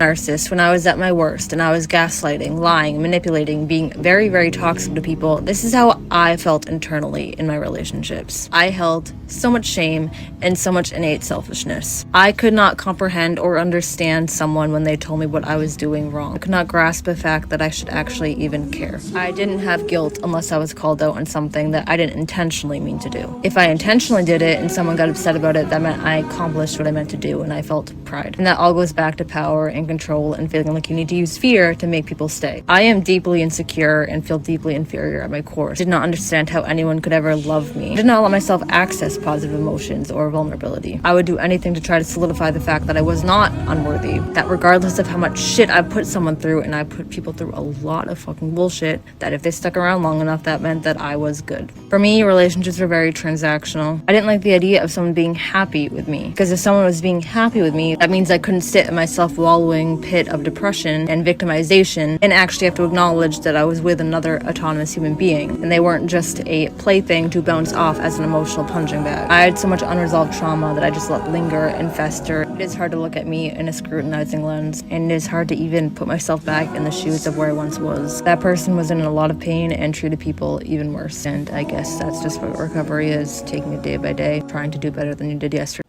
Narcissist when I was at my worst and I was gaslighting, lying, manipulating, being very, very toxic to people. This is how I felt internally in my relationships. I held so much shame and so much innate selfishness. I could not comprehend or understand someone when they told me what I was doing wrong. I could not grasp the fact that I should actually even care. I didn't have guilt unless I was called out on something that I didn't intentionally mean to do. If I intentionally did it and someone got upset about it, that meant I accomplished what I meant to do, and I felt pride. And that all goes back to power and control and feeling like you need to use fear to make people stay. I am deeply insecure and feel deeply inferior at my core. I did not understand how anyone could ever love me. I did not let myself access positive emotions or vulnerability. I would do anything to try to solidify the fact that I was not unworthy, that regardless of how much shit I put someone through, and I put people through a lot of fucking bullshit, that if they stuck around long enough, that meant that I was good. For me, relationships were very transactional. I didn't like the idea of someone being happy with me, because if someone was being happy with me, that means I couldn't sit in my self-wallowing pit of depression and victimization and actually have to acknowledge that I was with another autonomous human being, and they weren't just a plaything to bounce off as an emotional punching bag. I had so much unresolved trauma that I just let linger and fester. It is hard to look at me in a scrutinizing lens, and it is hard to even put myself back in the shoes of where I once was. That person was in a lot of pain and treated people even worse, and I guess that's just what recovery is, taking it day by day, trying to do better than you did yesterday.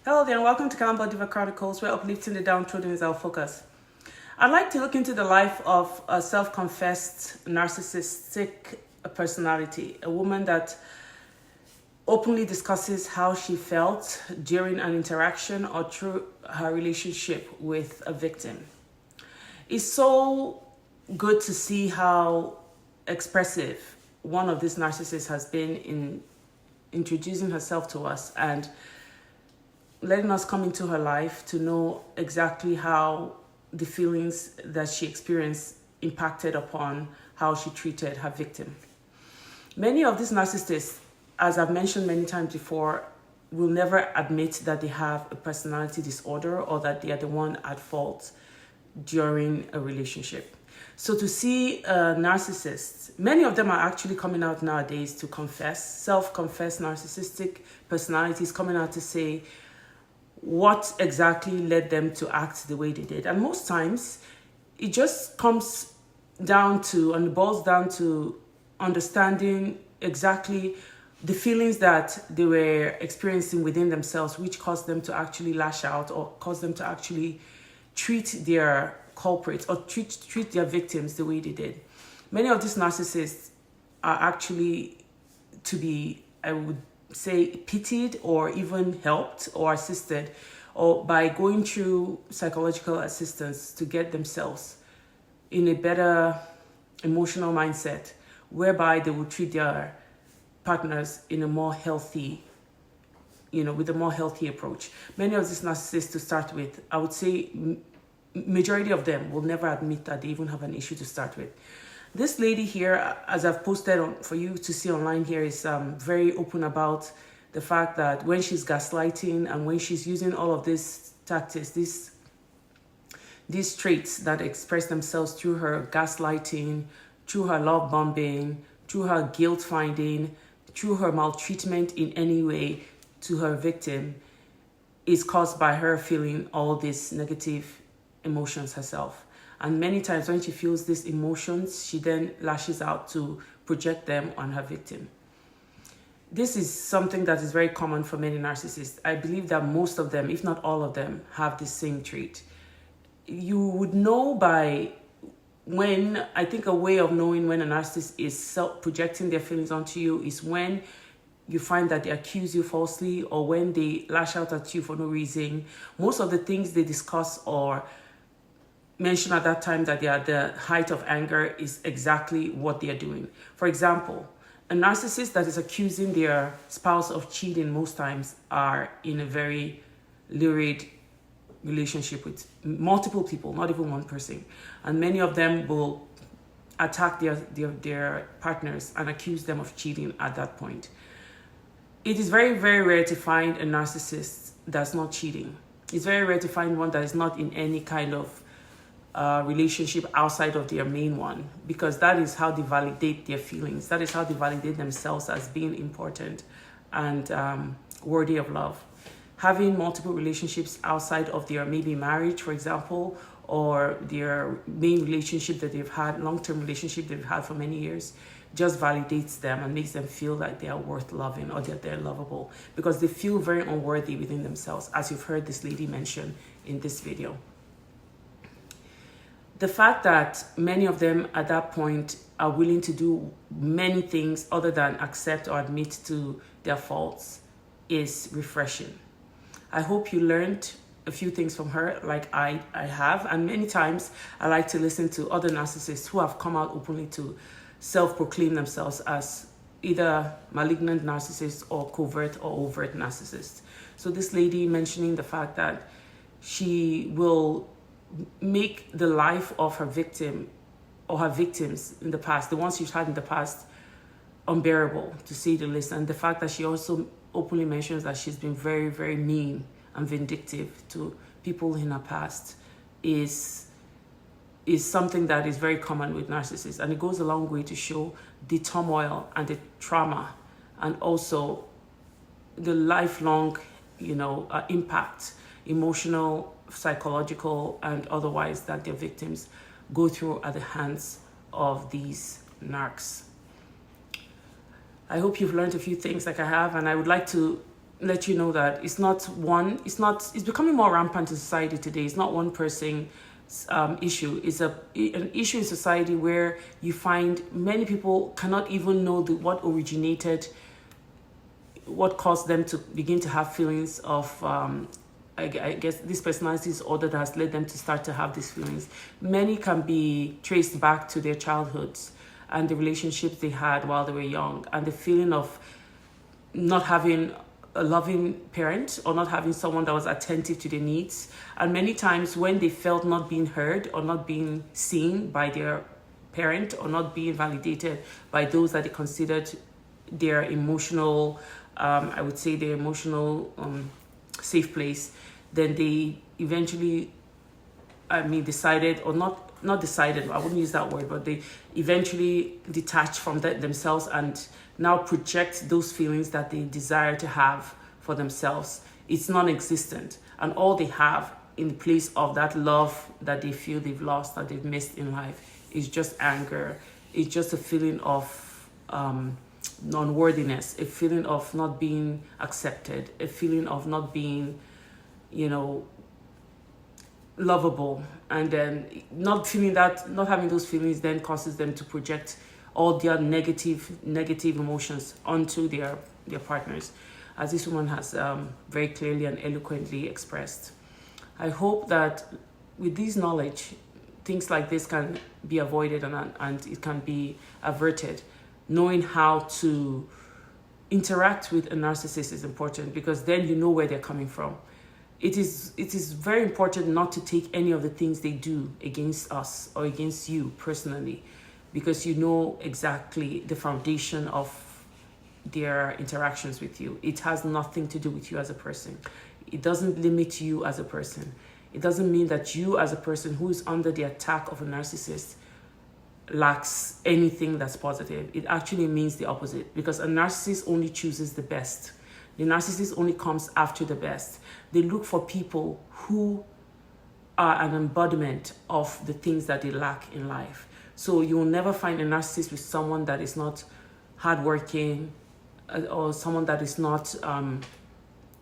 Hello there, and welcome to Calm Diva Chronicles, where uplifting the downtrodden is our focus. I'd like to look into the life of a self-confessed narcissistic personality, a woman that openly discusses how she felt during an interaction or through her relationship with a victim. It's so good to see how expressive one of these narcissists has been in introducing herself to us and letting us come into her life to know exactly how the feelings that she experienced impacted upon how she treated her victim. Many of these narcissists, as I've mentioned many times before, will never admit that they have a personality disorder or that they are the one at fault during a relationship. So to see narcissists, many of them are actually coming out nowadays to confess, self-confessed narcissistic personalities coming out to say what exactly led them to act the way they did. And most times, it just comes down to, and boils down to, understanding exactly the feelings that they were experiencing within themselves, which caused them to actually lash out or caused them to actually treat their culprits or treat their victims the way they did. Many of these narcissists are actually to be, I would say, pitied or even helped or assisted or by going through psychological assistance to get themselves in a better emotional mindset, whereby they will treat their partners in a more healthy, with a more healthy approach. Many of these narcissists, to start with, I would say majority of them will never admit that they even have an issue to start with. This lady here, as I've posted for you to see online here, is very open about the fact that when she's gaslighting and when she's using all of these tactics, these traits that express themselves through her gaslighting, through her love bombing, through her guilt finding, through her maltreatment in any way to her victim, is caused by her feeling all these negative emotions herself. And many times when she feels these emotions, she then lashes out to project them on her victim. This is something that is very common for many narcissists. I believe that most of them, if not all of them, have the same trait. You would know by when, I think a way of knowing when a narcissist is self-projecting their feelings onto you is when you find that they accuse you falsely or when they lash out at you for no reason. Most of the things they discuss or mention at that time that they are at the height of anger is exactly what they are doing. For example, a narcissist that is accusing their spouse of cheating most times are in a very lurid relationship with multiple people, not even one person. And many of them will attack their partners and accuse them of cheating at that point. It is very, very rare to find a narcissist that's not cheating. It's very rare to find one that is not in any kind of relationship outside of their main one, because that is how they validate their feelings. That is how they validate themselves as being important and worthy of love. Having multiple relationships outside of their maybe marriage, for example, or their main relationship that they've had, long-term relationship they've had for many years, just validates them and makes them feel like they are worth loving or that they're lovable, because they feel very unworthy within themselves, as you've heard this lady mention in this video. The fact that many of them at that point are willing to do many things other than accept or admit to their faults is refreshing. I hope you learned a few things from her, like I have, and many times I like to listen to other narcissists who have come out openly to self-proclaim themselves as either malignant narcissists or covert or overt narcissists. So this lady mentioning the fact that she will make the life of her victim or her victims in the past, the ones she's had in the past, unbearable, to say the least. And the fact that she also openly mentions that she's been very, very mean and vindictive to people in her past is something that is very common with narcissists. And it goes a long way to show the turmoil and the trauma and also the lifelong, impact, emotional, psychological, and otherwise, that their victims go through at the hands of these narcs. I hope you've learned a few things like I have, and I would like to let you know that it's becoming more rampant in society today. It's not one person issue. It's an issue in society where you find many people cannot even know what caused them to begin to have feelings of I guess this personality disorder that has led them to start to have these feelings. Many can be traced back to their childhoods and the relationships they had while they were young, and the feeling of not having a loving parent or not having someone that was attentive to their needs. And many times when they felt not being heard or not being seen by their parent or not being validated by those that they considered their emotional, safe place, then they eventually, decided, or not decided, I wouldn't use that word, but they eventually detach from themselves and now project those feelings that they desire to have for themselves. It's non-existent. And all they have in place of that love that they feel they've lost, that they've missed in life, is just anger. It's just a feeling of non-worthiness, a feeling of not being accepted, a feeling of not being, lovable. And then not having those feelings then causes them to project all their negative emotions onto their partners, as this woman has very clearly and eloquently expressed. I hope that with this knowledge, things like this can be avoided and it can be averted. Knowing how to interact with a narcissist is important, because then you know where they're coming from. It is very important not to take any of the things they do against us or against you personally, because you know exactly the foundation of their interactions with you. It has nothing to do with you as a person. It doesn't limit you as a person. It doesn't mean that you as a person who is under the attack of a narcissist lacks anything that's positive. It actually means the opposite, because a narcissist only chooses the best. The narcissist only comes after the best. They look for people who are an embodiment of the things that they lack in life. So you will never find a narcissist with someone that is not hardworking, or someone that is not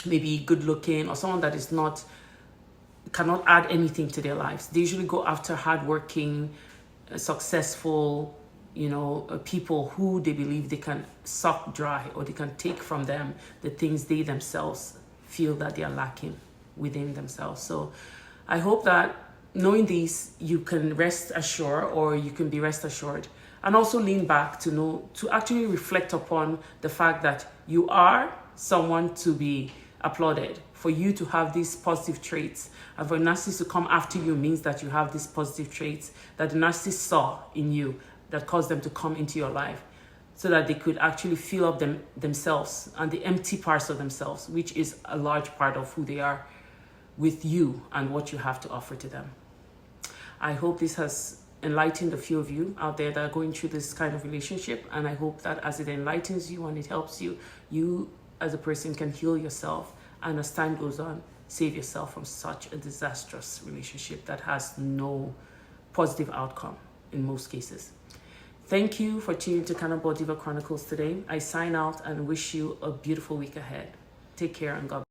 maybe good looking, or someone that is cannot add anything to their lives. They usually go after hardworking, successful, people who they believe they can suck dry, or they can take from them the things they themselves feel that they are lacking within themselves. So I hope that knowing these, you can rest assured, or you can be rest assured, and also lean back to actually reflect upon the fact that you are someone to be applauded. For you to have these positive traits, and for a narcissist to come after you, means that you have these positive traits that the narcissist saw in you that caused them to come into your life, so that they could actually fill up themselves and the empty parts of themselves, which is a large part of who they are, with you and what you have to offer to them. I hope this has enlightened a few of you out there that are going through this kind of relationship, and I hope that as it enlightens you and it helps you, you as a person can heal yourself, and as time goes on, save yourself from such a disastrous relationship that has no positive outcome in most cases. Thank you for tuning to Cannibal Diva Chronicles today. I sign out and wish you a beautiful week ahead. Take care and God bless.